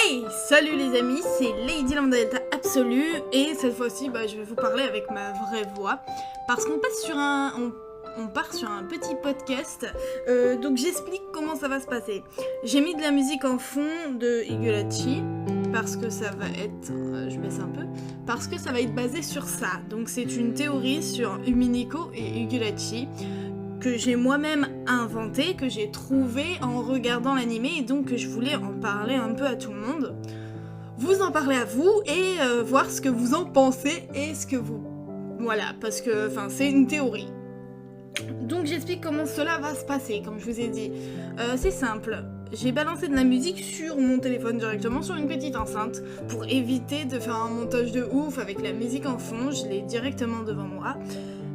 Hey, salut les amis, c'est Lady Lambda Delta Absolue et cette fois-ci je vais vous parler avec ma vraie voix parce qu'on passe sur on part sur un petit podcast, donc j'explique comment ça va se passer. J'ai mis de la musique en fond de Higurashi parce que ça va être, je baisse un peu, parce que ça va être basé sur ça. Donc c'est une théorie sur Umineko et Higurashi que j'ai moi-même inventé, que j'ai trouvé en regardant l'animé et donc que je voulais en parler un peu à tout le monde. Vous en parler à vous et voir ce que vous en pensez et ce que vous... Voilà, parce que c'est une théorie. Donc j'explique comment cela va se passer, comme je vous ai dit. C'est simple, j'ai balancé de la musique sur mon téléphone directement sur une petite enceinte pour éviter de faire un montage de ouf avec la musique en fond, je l'ai directement devant moi.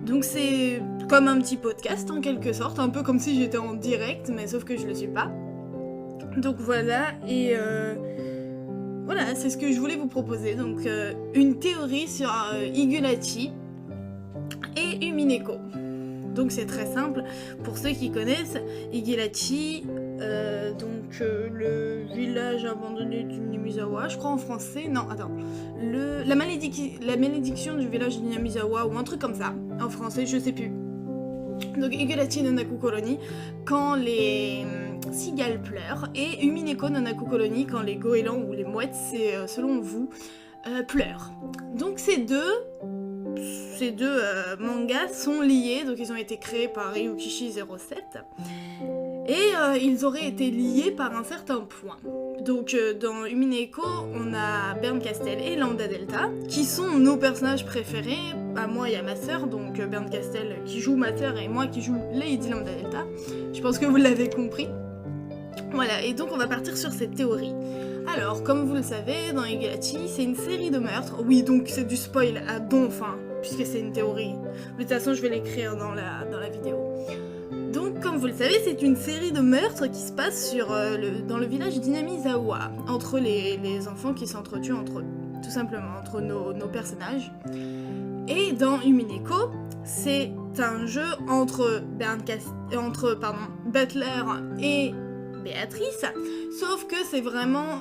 Donc c'est comme un petit podcast en quelque sorte, un peu comme si j'étais en direct, mais sauf que je le suis pas. Donc voilà, et voilà, c'est ce que je voulais vous proposer. Donc une théorie sur Higurashi et Umineko. Donc c'est très simple, pour ceux qui connaissent, Higurashi, le village abandonné du Nimizawa, je crois en français, non, attends, la malédiction du village du Nimizawa, ou un truc comme ça, en français, je sais plus. Donc Higurashi no Nakukoroni, quand les cigales pleurent, et Umineko no Nakukoroni, quand les goélands ou les mouettes, c'est selon vous, pleurent. Donc ces deux mangas sont liés, donc ils ont été créés par Ryukishi07 et ils auraient été liés par un certain point. Donc dans Umineko, on a Bernkastel et Lambda Delta qui sont nos personnages préférés, à moi et à ma sœur, donc Bernkastel qui joue ma sœur et moi qui joue Lady Lambda Delta. Je pense que vous l'avez compris. Voilà, et donc on va partir sur cette théorie. Alors, comme vous le savez, dans Higurashi, c'est une série de meurtres. Oui, donc c'est du spoil à bon fin, puisque c'est une théorie. De toute façon, je vais l'écrire dans la vidéo. Donc, comme vous le savez, c'est une série de meurtres qui se passe dans le village d'Inamizawa, entre les enfants qui s'entretuent entre eux, tout simplement, entre nos personnages. Et dans Umineko, c'est un jeu entre Butler et Béatrice, sauf que c'est vraiment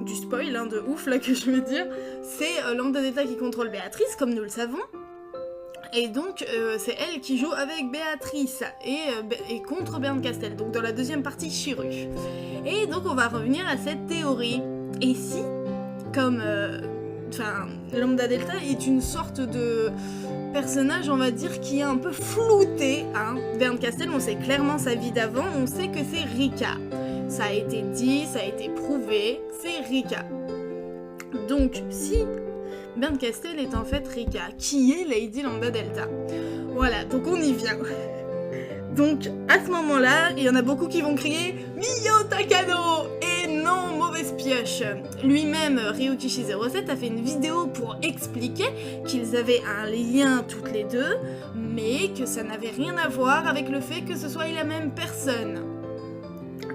du spoil de ouf là que je veux dire. C'est Lambda Delta qui contrôle Béatrice, comme nous le savons, et donc c'est elle qui joue avec Béatrice et contre Bernkastel, donc dans la deuxième partie Shiru. Et donc on va revenir à cette théorie. Et si, comme Lambda Delta est une sorte de personnage, on va dire, qui est un peu flouté, hein. Bernkastel, on sait clairement sa vie d'avant, on sait que c'est Rika. Ça a été dit, ça a été prouvé, c'est Rika. Donc, si Bernkastel est en fait Rika, qui est Lady Lambda Delta? Voilà, donc on y vient. Donc, à ce moment-là, il y en a beaucoup qui vont crier « Mio Takano !» Et non, mauvaise pioche. Lui-même, Ryukishi07 a fait une vidéo pour expliquer qu'ils avaient un lien toutes les deux, mais que ça n'avait rien à voir avec le fait que ce soit la même personne.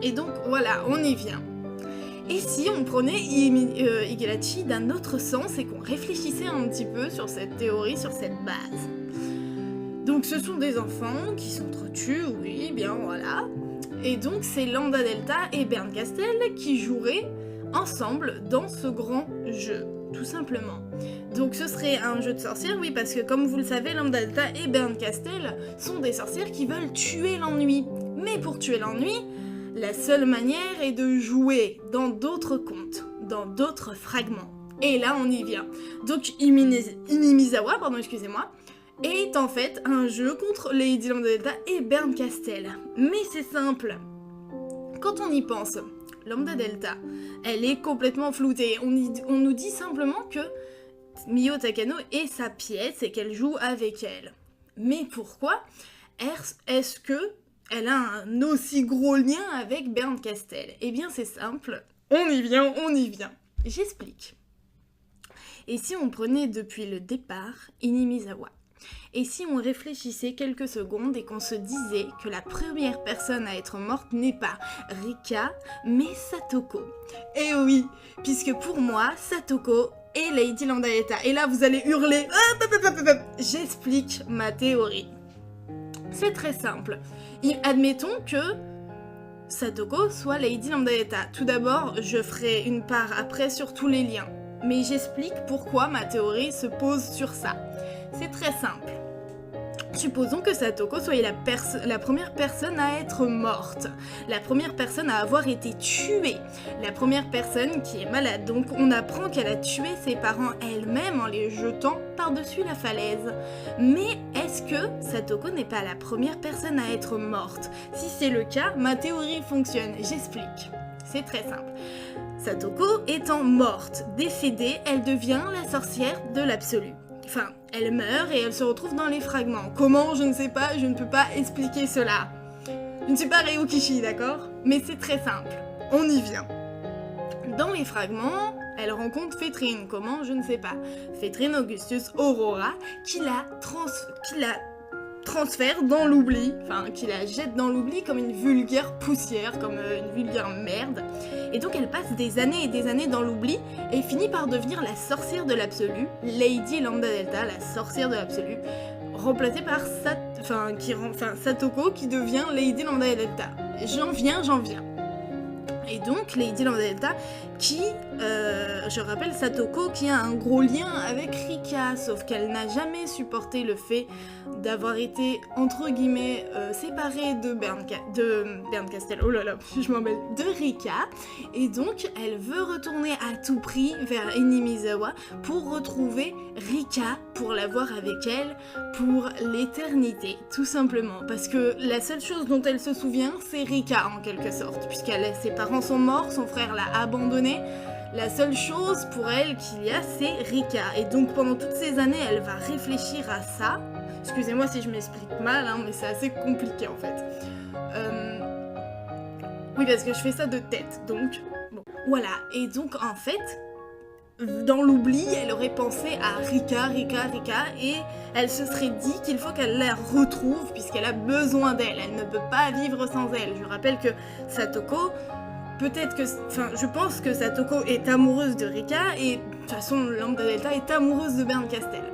Et donc, voilà, on y vient. Et si on prenait Higurashi d'un autre sens et qu'on réfléchissait un petit peu sur cette théorie, sur cette base? Donc ce sont des enfants qui s'entretuent, oui, bien voilà. Et donc c'est Lambda Delta et Bernkastel qui joueraient ensemble dans ce grand jeu, tout simplement. Donc ce serait un jeu de sorcières, oui, parce que comme vous le savez, Lambda Delta et Bernkastel sont des sorcières qui veulent tuer l'ennui. Mais pour tuer l'ennui, la seule manière est de jouer dans d'autres contes, dans d'autres fragments. Et là on y vient. Donc Inamizawa, est en fait un jeu contre Lady Lambda Delta et Bernkastel. Mais c'est simple. Quand on y pense, Lambda Delta, elle est complètement floutée. On nous dit simplement que Mio Takano est sa pièce et qu'elle joue avec elle. Mais pourquoi est-ce que elle a un aussi gros lien avec Bernkastel? Eh bien c'est simple. On y vient. J'explique. Et si on prenait depuis le départ Inamizawa? Et si on réfléchissait quelques secondes et qu'on se disait que la première personne à être morte n'est pas Rika, mais Satoko? Et oui, puisque pour moi, Satoko est Lady Lambda Delta. Et là, vous allez hurler. J'explique ma théorie. C'est très simple. Admettons que Satoko soit Lady Lambda Delta. Tout d'abord, je ferai une part après sur tous les liens, mais j'explique pourquoi ma théorie se pose sur ça. C'est très simple. Supposons que Satoko soit la première personne à être morte, la première personne à avoir été tuée, la première personne qui est malade. Donc on apprend qu'elle a tué ses parents elle-même en les jetant par-dessus la falaise. Mais est-ce que Satoko n'est pas la première personne à être morte? Si c'est le cas, ma théorie fonctionne. J'explique. C'est très simple. Satoko étant morte, décédée, elle devient la sorcière de l'absolu. Enfin, elle meurt et elle se retrouve dans les fragments. Comment? Je ne sais pas, je ne peux pas expliquer cela. Je ne suis pas Ryukishi, d'accord? Mais c'est très simple. On y vient. Dans les fragments, elle rencontre Fétrine. Comment? Je ne sais pas. Fétrine Augustus Aurora, qui la transfère dans l'oubli, enfin qui la jette dans l'oubli comme une vulgaire poussière, comme une vulgaire merde. Et donc elle passe des années et des années dans l'oubli et finit par devenir la sorcière de l'absolu, Lady Lambda Delta, la sorcière de l'absolu, remplacée par Satoko qui devient Lady Lambda Delta. J'en viens. Et donc Lady Lambda Delta qui, je rappelle Satoko qui a un gros lien avec Rika, sauf qu'elle n'a jamais supporté le fait d'avoir été entre guillemets séparée de Bernkastel, oh là là, je m'en mêle, de Rika, et donc elle veut retourner à tout prix vers Inimizawa pour retrouver Rika, pour l'avoir avec elle pour l'éternité, tout simplement, parce que la seule chose dont elle se souvient c'est Rika en quelque sorte, ses parents sont morts, son frère l'a abandonnée. La seule chose pour elle qu'il y a, c'est Rika. Et donc pendant toutes ces années, elle va réfléchir à ça. Excusez-moi si je m'explique mal, hein, mais c'est assez compliqué en fait. Oui, parce que je fais ça de tête, donc bon. Voilà, et donc en fait, dans l'oubli, elle aurait pensé à Rika, et elle se serait dit qu'il faut qu'elle la retrouve puisqu'elle a besoin d'elle. Elle ne peut pas vivre sans elle. Je rappelle que Satoko... je pense que Satoko est amoureuse de Rika et de toute façon Lambda Delta est amoureuse de Bernkastel.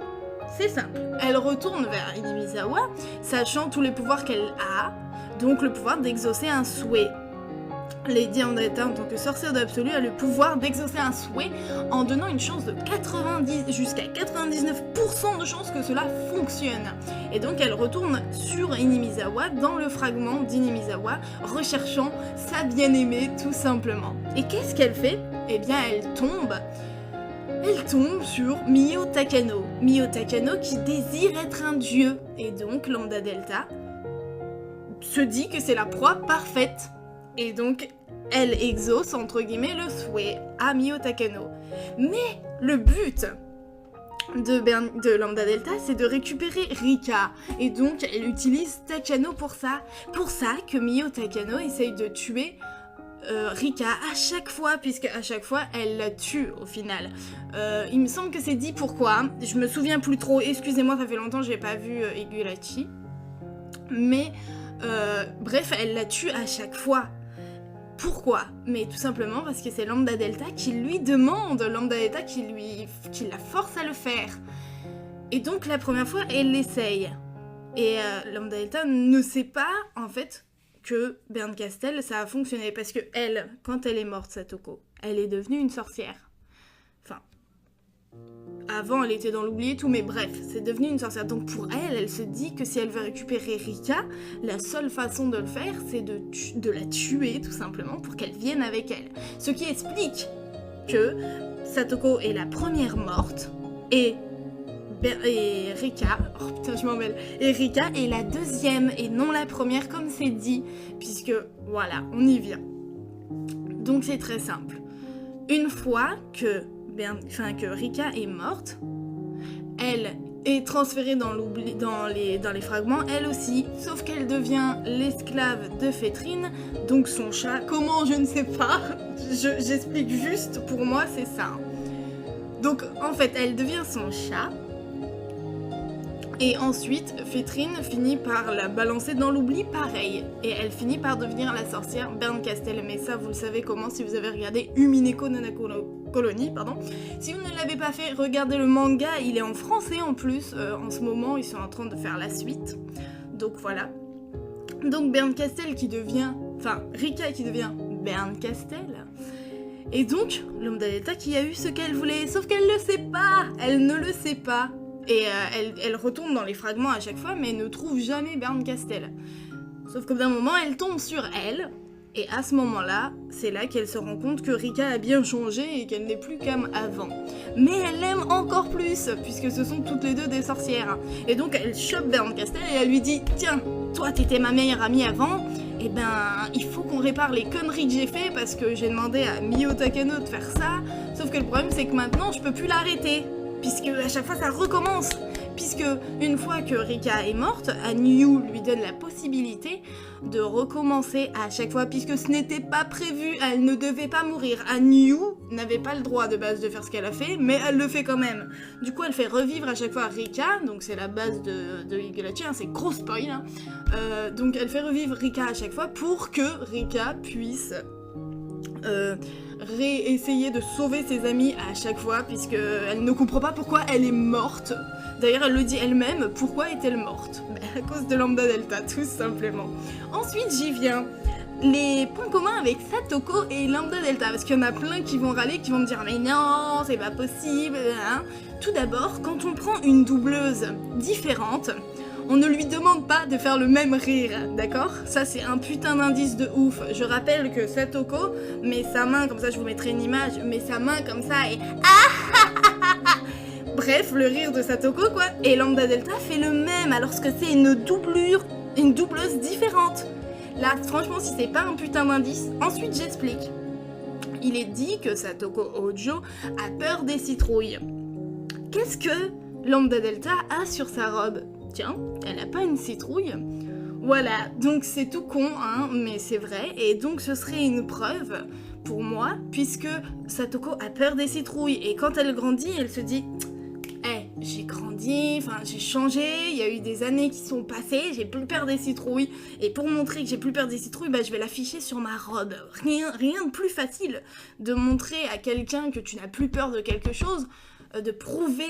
C'est simple. Elle retourne vers Inimizawa, sachant tous les pouvoirs qu'elle a, donc le pouvoir d'exaucer un souhait. Lady Lambda Delta en tant que sorcière d'absolu a le pouvoir d'exaucer un souhait en donnant une chance de 90 jusqu'à 99% de chances que cela fonctionne. Et donc elle retourne sur Inimizawa dans le fragment d'Inimizawa, recherchant sa bien-aimée tout simplement. Et qu'est-ce qu'elle fait? Eh bien elle tombe sur Mio Takano. Mio Takano qui désire être un dieu. Et donc Lambda Delta se dit que c'est la proie parfaite. Et donc, elle exauce, entre guillemets, le souhait à Mio Takano. Mais le but de Lambda Delta, c'est de récupérer Rika. Et donc, elle utilise Takano pour ça. Pour ça que Mio Takano essaye de tuer Rika à chaque fois, puisque à chaque fois, elle la tue au final. Il me semble que c'est dit pourquoi. Je me souviens plus trop. Excusez-moi, ça fait longtemps que j'ai pas vu Higurashi. Mais, bref, elle la tue à chaque fois. Pourquoi? Mais tout simplement parce que c'est Lambda Delta qui lui demande, Lambda Delta qui la force à le faire. Et donc la première fois, elle l'essaye. Et Lambda Delta ne sait pas, en fait, que Bernkastel, ça a fonctionné. Parce que elle, quand elle est morte, Satoko, elle est devenue une sorcière. Enfin, avant, elle était dans l'oubli et tout, mais bref, c'est devenu une sorcière. Donc pour elle, elle se dit que si elle veut récupérer Rika, la seule façon de le faire, c'est de la tuer, tout simplement, pour qu'elle vienne avec elle. Ce qui explique que Satoko est la première morte, et Rika... Oh putain, je m'en mêle. Et Rika est la deuxième, et non la première, comme c'est dit, puisque, voilà, on y vient. Donc c'est très simple. Une fois que Rika est morte, elle est transférée dans l'oubli, dans les fragments, elle aussi, sauf qu'elle devient l'esclave de Fétrine, donc son chat. Comment? Je ne sais pas, j'explique juste, pour moi c'est ça. Donc en fait, elle devient son chat, et ensuite Fétrine finit par la balancer dans l'oubli pareil, et elle finit par devenir la sorcière Bernkastel, mais ça vous le savez comment si vous avez regardé Umineko Colony, pardon. Si vous ne l'avez pas fait, regardez le manga, il est en français en plus, en ce moment ils sont en train de faire la suite, donc voilà. Donc Bernkastel qui devient Enfin, Rika qui devient Bernkastel. Et donc, Lambda Delta qui a eu ce qu'elle voulait, sauf qu'elle le sait pas, elle ne le sait pas. Et elle retourne dans les fragments à chaque fois, mais ne trouve jamais Bernkastel. Sauf qu'au bout d'un moment, elle tombe sur elle, et à ce moment-là, c'est là qu'elle se rend compte que Rika a bien changé et qu'elle n'est plus comme avant. Mais elle l'aime encore plus, puisque ce sont toutes les deux des sorcières. Et donc elle chope Bernkastel et elle lui dit « Tiens, toi t'étais ma meilleure amie avant, et ben il faut qu'on répare les conneries que j'ai fait parce que j'ai demandé à Mio Takano de faire ça, sauf que le problème c'est que maintenant je peux plus l'arrêter, puisque à chaque fois ça recommence. Puisque une fois que Rika est morte, Anyu lui donne la possibilité de recommencer à chaque fois, puisque ce n'était pas prévu, elle ne devait pas mourir. Anyu n'avait pas le droit de base de faire ce qu'elle a fait, mais elle le fait quand même. Du coup, elle fait revivre à chaque fois Rika, donc c'est la base de Higurashi, hein, c'est gros spoil. Hein. Donc elle fait revivre Rika à chaque fois pour que Rika puisse réessayer de sauver ses amis à chaque fois, puisqu'elle ne comprend pas pourquoi elle est morte. D'ailleurs, elle le dit elle-même, pourquoi est-elle morte? À cause de Lambda Delta, tout simplement. Ensuite, j'y viens. Les points communs avec Satoko et Lambda Delta, parce qu'il y en a plein qui vont râler, qui vont me dire « Mais non, c'est pas possible hein !» Tout d'abord, quand on prend une doubleuse différente, on ne lui demande pas de faire le même rire, d'accord? Ça, c'est un putain d'indice de ouf. Je rappelle que Satoko met sa main, comme ça je vous mettrai une image, met sa main comme ça et... Bref, le rire de Satoko, quoi. Et Lambda Delta fait le même, alors que c'est une doubleuse différente. Là, franchement, si c'est pas un putain d'indice, ensuite j'explique. Il est dit que Satoko Hojo a peur des citrouilles. Qu'est-ce que Lambda Delta a sur sa robe? Tiens, elle a pas une citrouille. Voilà, donc c'est tout con, hein, mais c'est vrai, et donc ce serait une preuve pour moi, puisque Satoko a peur des citrouilles, et quand elle grandit, elle se dit « Hey, j'ai grandi, enfin j'ai changé, il y a eu des années qui sont passées, j'ai plus peur des citrouilles, et pour montrer que j'ai plus peur des citrouilles, bah, je vais l'afficher sur ma robe. » Rien de plus facile de montrer à quelqu'un que tu n'as plus peur de quelque chose, de prouver...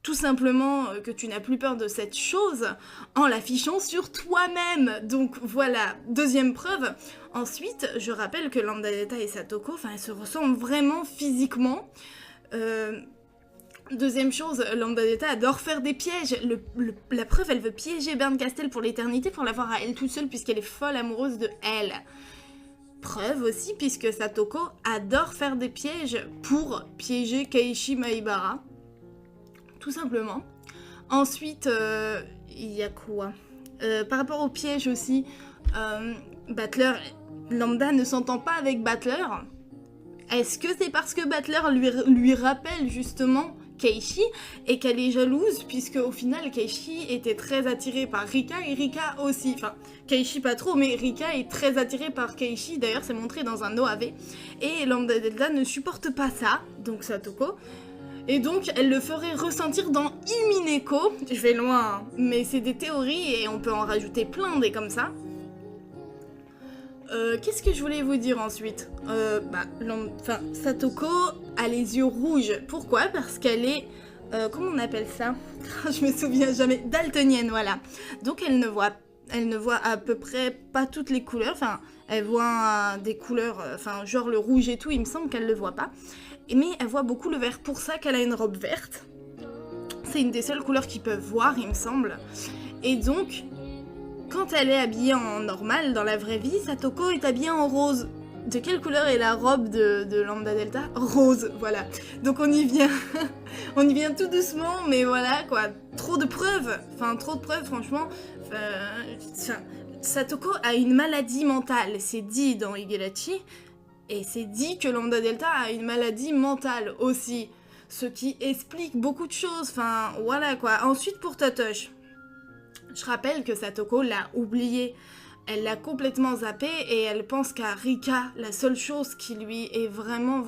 tout simplement que tu n'as plus peur de cette chose en l'affichant sur toi-même. Donc voilà, deuxième preuve. Ensuite, je rappelle que Lambda Delta et Satoko, elles se ressemblent vraiment physiquement. Deuxième chose, Lambda Delta adore faire des pièges. La preuve, elle veut piéger Bernkastel pour l'éternité pour l'avoir à elle toute seule puisqu'elle est folle amoureuse de elle. Preuve aussi, puisque Satoko adore faire des pièges pour piéger Keiichi Maibara. Tout simplement. Ensuite, il y a quoi? Par rapport au piège aussi, Battler, Lambda ne s'entend pas avec Battler. Est-ce que c'est parce que Battler lui rappelle justement Keiichi et qu'elle est jalouse, puisque au final Keiichi était très attiré par Rika et Rika aussi. Enfin, Keiichi pas trop, mais Rika est très attiré par Keiichi, d'ailleurs c'est montré dans un OAV. Et Lambda Delta ne supporte pas ça, donc Satoko. Et donc, elle le ferait ressentir dans Imineko. Je vais loin, hein, mais c'est des théories et on peut en rajouter plein des comme ça. Qu'est-ce que je voulais vous dire ensuite? Satoko a les yeux rouges. Pourquoi? Parce qu'elle est... comment on appelle ça? Je me souviens jamais. Daltonienne, voilà. Donc elle ne voit à peu près pas toutes les couleurs. Enfin, elle voit des couleurs... genre le rouge et tout, il me semble qu'elle le voit pas. Mais elle voit beaucoup le vert, pour ça qu'elle a une robe verte. C'est une des seules couleurs qu'ils peuvent voir, il me semble. Et donc, quand elle est habillée en normal, dans la vraie vie, Satoko est habillée en rose. De quelle couleur est la robe de Lambda Delta? Rose, voilà. Donc on y vient. On y vient tout doucement, mais voilà, quoi. Trop de preuves, franchement. Satoko a une maladie mentale, c'est dit dans Higurashi. Et c'est dit que Lambda Delta a une maladie mentale aussi, ce qui explique beaucoup de choses, voilà quoi. Ensuite pour Totoche, je rappelle que Satoko l'a oublié, elle l'a complètement zappé et elle pense qu'à Rika, la seule chose qui lui est vraiment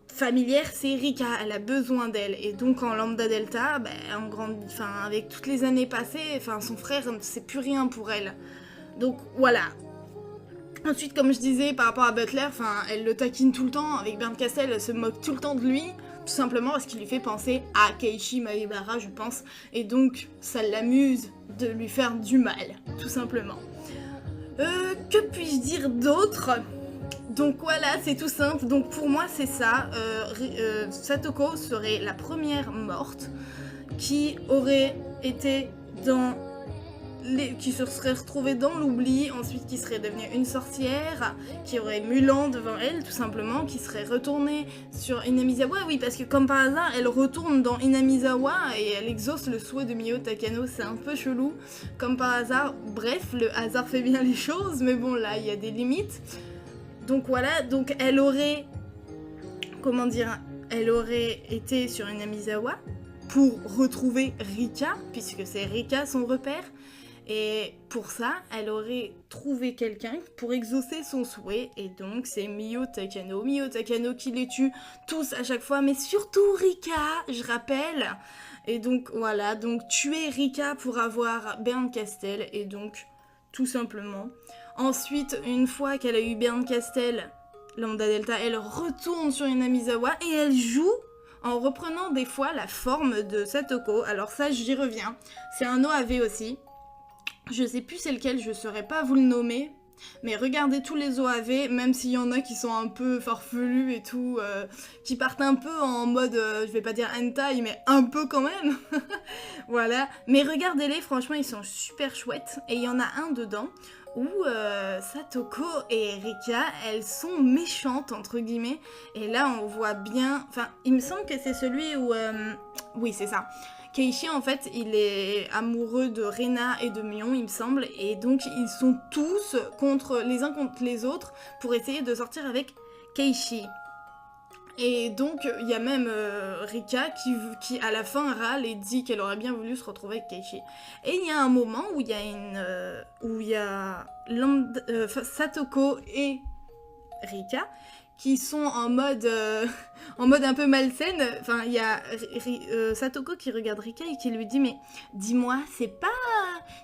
familière, c'est Rika, elle a besoin d'elle. Et donc en Lambda Delta, avec toutes les années passées, son frère, c'est plus rien pour elle. Donc voilà. Ensuite, comme je disais, par rapport à Battler, elle le taquine tout le temps, avec Bernkastel, elle se moque tout le temps de lui, tout simplement parce qu'il lui fait penser à Keiichi Maibara, je pense, et donc ça l'amuse de lui faire du mal, tout simplement. Que puis-je dire d'autre? Donc voilà, c'est tout simple. Donc pour moi, c'est ça. Satoko serait la première morte qui aurait été dans qui se serait retrouvée dans l'oubli, ensuite qui serait devenue une sorcière, qui aurait Mulan devant elle, tout simplement, qui serait retournée sur Inamizawa. Oui, parce que comme par hasard, elle retourne dans Inamizawa et elle exauce le souhait de Mio Takano. C'est un peu chelou, comme par hasard. Bref, le hasard fait bien les choses, mais bon, là, il y a des limites. Donc voilà, donc elle aurait... Comment dire? Elle aurait été sur Inamizawa pour retrouver Rika, puisque c'est Rika son repère. Et pour ça, elle aurait trouvé quelqu'un pour exaucer son souhait, et donc c'est Mio Takano. Mio Takano qui les tue tous à chaque fois, mais surtout Rika, je rappelle. Et donc voilà, donc tuer Rika pour avoir Bernkastel, et donc tout simplement. Ensuite, une fois qu'elle a eu Bernkastel, Lambda Delta, elle retourne sur Inamizawa et elle joue en reprenant des fois la forme de Satoko. Alors ça, j'y reviens. C'est un OAV aussi. Je sais plus c'est lequel, je saurais pas vous le nommer, mais regardez tous les OAV, même s'il y en a qui sont un peu farfelus et tout, qui partent un peu en mode, je vais pas dire hentai, mais un peu quand même. Voilà, mais regardez-les, franchement ils sont super chouettes, et il y en a un dedans où Satoko et Rika, elles sont méchantes entre guillemets, et là on voit bien, enfin il me semble que c'est celui où, oui c'est ça. Keiichi, en fait, il est amoureux de Rena et de Mion, il me semble, et donc ils sont tous les uns contre les autres pour essayer de sortir avec Keiichi. Et donc, il y a même Rika qui, à la fin, râle et dit qu'elle aurait bien voulu se retrouver avec Keiichi. Et il y a un moment où il y a Satoko et Rika qui sont en mode un peu malsaine. Enfin, il y a Satoko qui regarde Rika et qui lui dit « Mais dis-moi, c'est pas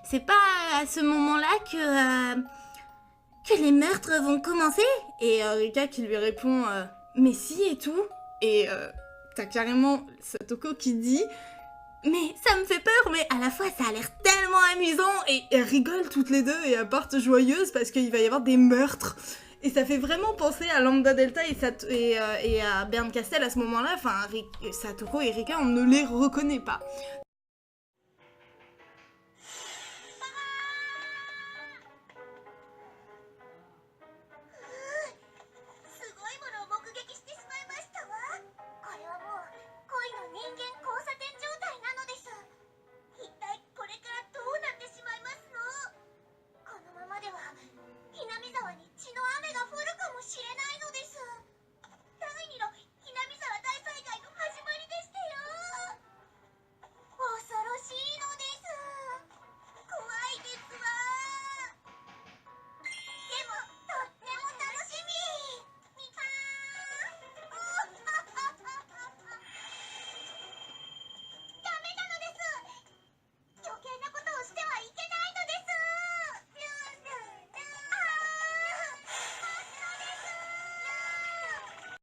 à ce moment-là que les meurtres vont commencer ?» Et Rika qui lui répond « Mais si et tout ?» Et t'as carrément Satoko qui dit « Mais ça me fait peur, mais à la fois ça a l'air tellement amusant !» Et elles rigolent toutes les deux et elles partent joyeuses parce qu'il va y avoir des meurtres. Et ça fait vraiment penser à Lambda Delta et à Bernkastel à ce moment-là. Enfin, Satoko et Rika, on ne les reconnaît pas.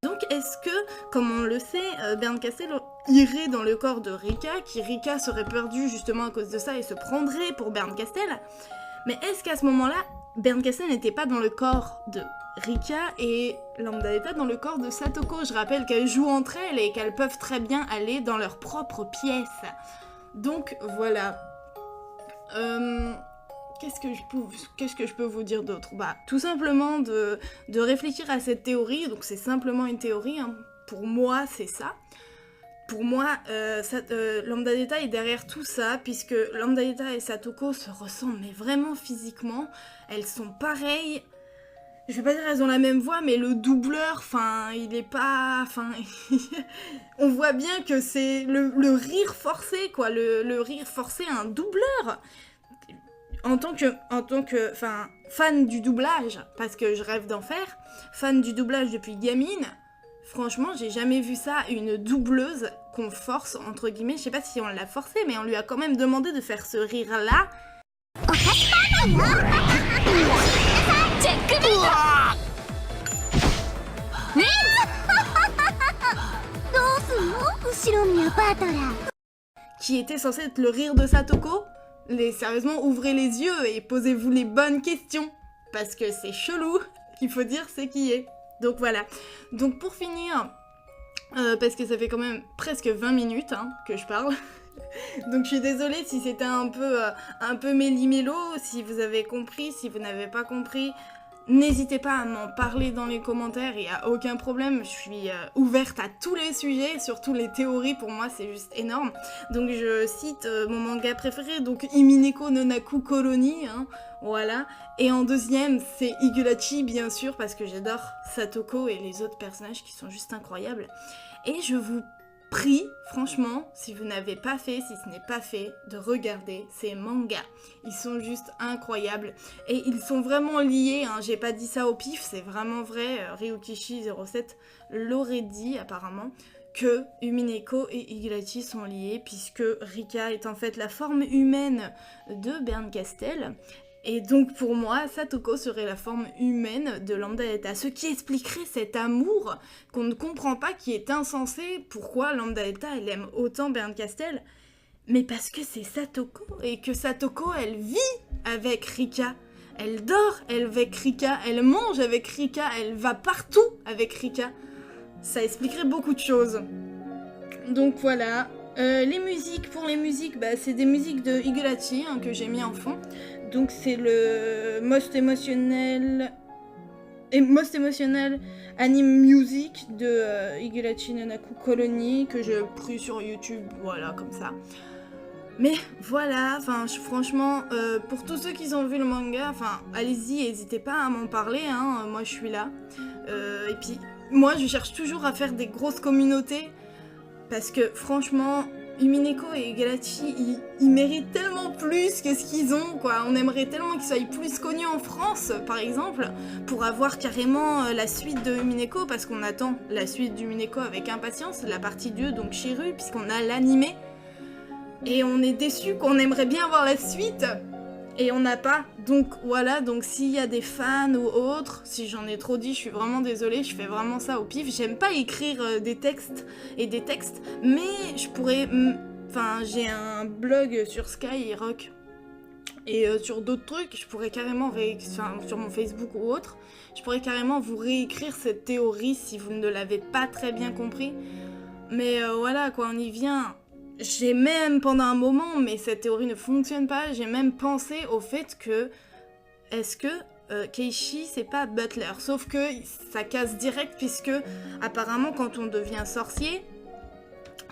Donc est-ce que, comme on le sait, Bernkastel irait dans le corps de Rika, qui Rika serait perdue justement à cause de ça et se prendrait pour Bernkastel? Mais est-ce qu'à ce moment-là, Bernkastel n'était pas dans le corps de Rika et Lambda Delta dans le corps de Satoko? Je rappelle qu'elles jouent entre elles et qu'elles peuvent très bien aller dans leur propre pièce. Donc voilà. Qu'est-ce que je peux vous dire d'autre? Bah, tout simplement de réfléchir à cette théorie. Donc c'est simplement une théorie, hein. Pour moi c'est ça. Pour moi, Lambda Delta est derrière tout ça, puisque Lambda Delta et Satoko se ressemblent, mais vraiment physiquement. Elles sont pareilles. Je vais pas dire elles ont la même voix, mais le doubleur, enfin, il est pas... Enfin, on voit bien que c'est le rire forcé, quoi. Le rire forcé à un doubleur. En tant que fan du doublage, parce que je rêve d'en faire, fan du doublage depuis gamine, franchement, j'ai jamais vu ça, une doubleuse qu'on force, entre guillemets, je sais pas si on l'a forcé, mais on lui a quand même demandé de faire ce rire-là. Qui était censé être le rire de Satoko. Sérieusement, ouvrez les yeux et posez-vous les bonnes questions. parce que c'est chelou, il faut dire c'est qui est. Donc voilà. Donc pour finir, parce que ça fait quand même presque 20 minutes hein, que je parle, donc je suis désolée si c'était un peu méli-mélo, si vous avez compris, si vous n'avez pas compris, n'hésitez pas à m'en parler dans les commentaires, il n'y a aucun problème, je suis ouverte à tous les sujets, surtout les théories, pour moi c'est juste énorme. Donc je cite mon manga préféré, donc Imineko no Naku Colony, hein, voilà. Et en deuxième, c'est Higurashi bien sûr, parce que j'adore Satoko et les autres personnages qui sont juste incroyables. Et je vous prie, franchement, si vous n'avez pas fait, si ce n'est pas fait, de regarder ces mangas. Ils sont juste incroyables. Et ils sont vraiment liés, hein. J'ai pas dit ça au pif, c'est vraiment vrai. Ryukishi07 l'aurait dit apparemment, que Umineko et Higurashi sont liés, puisque Rika est en fait la forme humaine de Bernkastel. Et donc pour moi, Satoko serait la forme humaine de Lambda Delta, ce qui expliquerait cet amour qu'on ne comprend pas, qui est insensé. Pourquoi Lambda Delta, elle aime autant Bernkastel? Mais parce que c'est Satoko, et que Satoko, elle vit avec Rika. Elle dort avec Rika, elle mange avec Rika, elle va partout avec Rika. Ça expliquerait beaucoup de choses. Donc voilà. Les musiques, pour les musiques, bah, c'est des musiques de Higurashi hein, que j'ai mis en fond. Donc c'est le Most Emotional Anime Music de Higurashi no Naku Colony que j'ai pris sur YouTube, voilà, comme ça. Mais voilà, enfin franchement, pour tous ceux qui ont vu le manga, enfin allez-y, n'hésitez pas à m'en parler, hein, moi je suis là. Et puis moi je cherche toujours à faire des grosses communautés, parce que franchement... Umineko et Higurashi, ils méritent tellement plus que ce qu'ils ont, quoi. On aimerait tellement qu'ils soient plus connus en France, par exemple, pour avoir carrément la suite de Umineko, parce qu'on attend la suite d'Umineko avec impatience, la partie 2, donc Shiru, puisqu'on a l'animé. Et on est déçus qu'on aimerait bien voir la suite, et on n'a pas. Donc voilà, donc s'il y a des fans ou autres, si j'en ai trop dit, je suis vraiment désolée, je fais vraiment ça au pif. J'aime pas écrire des textes, mais je pourrais... Enfin, j'ai un blog sur Skyrock et sur d'autres trucs, je pourrais carrément, sur mon Facebook ou autre, je pourrais carrément vous réécrire cette théorie si vous ne l'avez pas très bien compris. Mais voilà, quoi, on y vient... J'ai même, pendant un moment, mais cette théorie ne fonctionne pas, j'ai même pensé au fait que... Est-ce que Keishi, c'est pas Butler? Sauf que ça casse direct, puisque apparemment, quand on devient sorcier,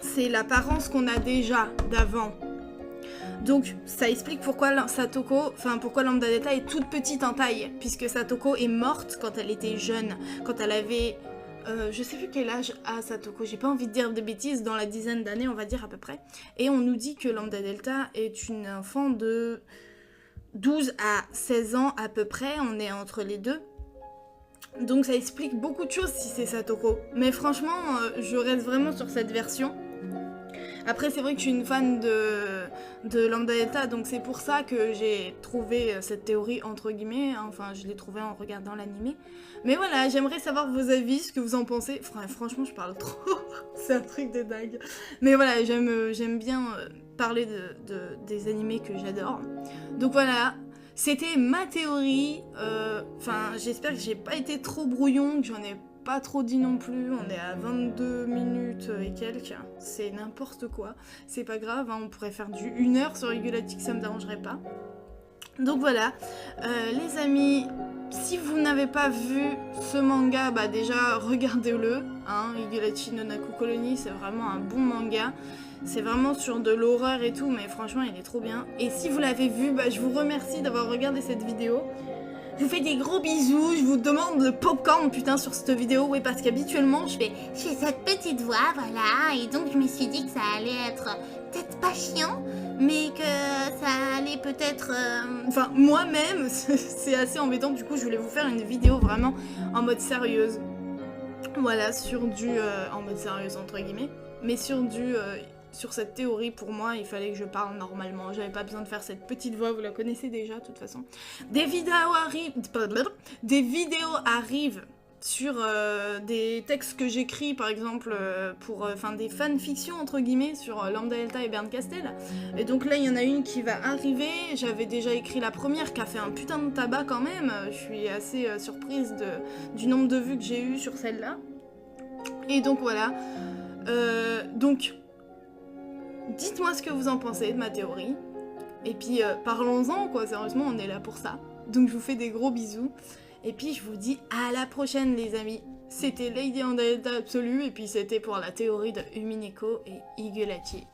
c'est l'apparence qu'on a déjà d'avant. Donc, ça explique pourquoi pourquoi Lambda Delta est toute petite en taille, puisque Satoko est morte quand elle était jeune, quand elle avait... je sais plus quel âge a Satoko, j'ai pas envie de dire de bêtises, dans la dizaine d'années on va dire à peu près. Et on nous dit que Lambda Delta est une enfant de 12 à 16 ans à peu près, on est entre les deux. Donc ça explique beaucoup de choses si c'est Satoko. Mais franchement, je reste vraiment sur cette version. Après c'est vrai que je suis une fan de Lambda Delta, donc c'est pour ça que j'ai trouvé cette théorie entre guillemets, hein. Enfin je l'ai trouvée en regardant l'animé. Mais voilà, j'aimerais savoir vos avis, ce que vous en pensez. Franchement je parle trop, c'est un truc de dingue. Mais voilà, j'aime bien parler des animés que j'adore. Donc voilà, c'était ma théorie. Enfin j'espère que j'ai pas été trop brouillon, que j'en ai pas trop dit non plus, on est à 22 minutes et quelques, c'est n'importe quoi, c'est pas grave, hein, on pourrait faire du 1 heure sur Higurashi, ça me dérangerait pas. Donc voilà, les amis, si vous n'avez pas vu ce manga, bah déjà regardez-le, hein, Higurashi no Naku Colony, c'est vraiment un bon manga, c'est vraiment sur de l'horreur et tout, mais franchement il est trop bien. Et si vous l'avez vu, bah je vous remercie d'avoir regardé cette vidéo. Je vous fais des gros bisous, je vous demande le popcorn putain sur cette vidéo, oui parce qu'habituellement je fais cette petite voix, voilà, et donc je me suis dit que ça allait être peut-être pas chiant, mais que ça allait peut-être... Enfin moi-même, c'est assez embêtant, du coup je voulais vous faire une vidéo vraiment en mode sérieuse. Voilà, sur du... en mode sérieuse entre guillemets, mais sur du... sur cette théorie, pour moi, il fallait que je parle normalement. J'avais pas besoin de faire cette petite voix, vous la connaissez déjà, de toute façon. Des vidéos arrivent sur des textes que j'écris, par exemple, pour des fanfictions, entre guillemets, sur Lambda Delta et Bernkastel. Et donc là, il y en a une qui va arriver. J'avais déjà écrit la première, qui a fait un putain de tabac quand même. Je suis assez surprise du nombre de vues que j'ai eu sur celle-là. Et donc voilà. Donc, dites-moi ce que vous en pensez de ma théorie. Et puis, parlons-en, quoi. Sérieusement, on est là pour ça. Donc, je vous fais des gros bisous. Et puis je vous dis à la prochaine les amis. C'était Lady Lambda Delta Absolue et puis c'était pour la théorie de Umineko et Higurashi.